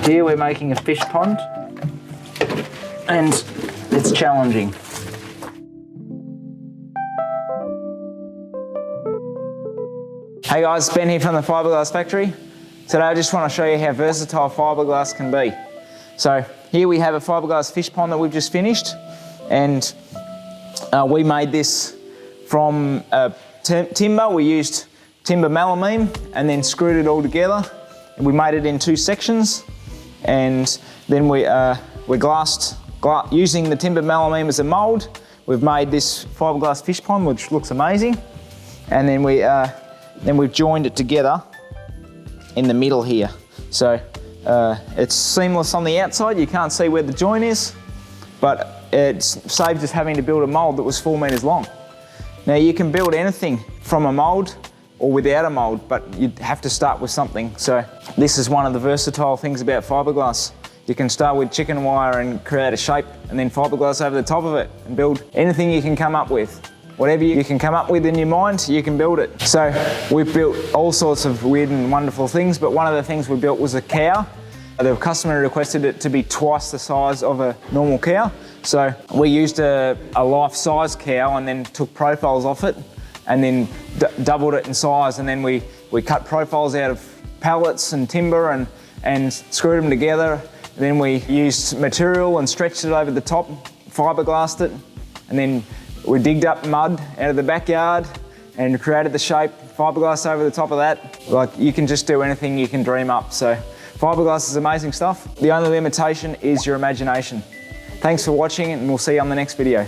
Here we're making a fish pond, and it's challenging. Hey guys, Ben here from the Fibreglass factory. Today I just want to show you how versatile Fibreglass can be. So here we have a Fibreglass fish pond that we've just finished, and we made this from timber. We used timber melamine and then screwed it all together. And we made it in two sections, and then we glassed using the timber melamine as a mould. We've made this Fibreglass fish pond, which looks amazing, and then we've joined it together in the middle here. So it's seamless on the outside. You can't see where the joint is, but it saved us having to build a mould that was 4 meters long. Now you can build anything from a mould or without a mould, but you'd have to start with something. So this is one of the versatile things about Fibreglass. You can start with chicken wire and create a shape, and then Fibreglass over the top of it and build anything you can come up with. Whatever you can come up with in your mind, you can build it. So we've built all sorts of weird and wonderful things, but one of the things we built was a cow. The customer requested it to be twice the size of a normal cow. So we used a life-size cow and then took profiles off it and then doubled it in size, and then we cut profiles out of pallets and timber and screwed them together. And then we used material and stretched it over the top, fiberglassed it, and then we digged up mud out of the backyard and created the shape, fiberglass over the top of that. Like, you can just do anything you can dream up. So Fibreglass is amazing stuff. The only limitation is your imagination. Thanks for watching, and we'll see you on the next video.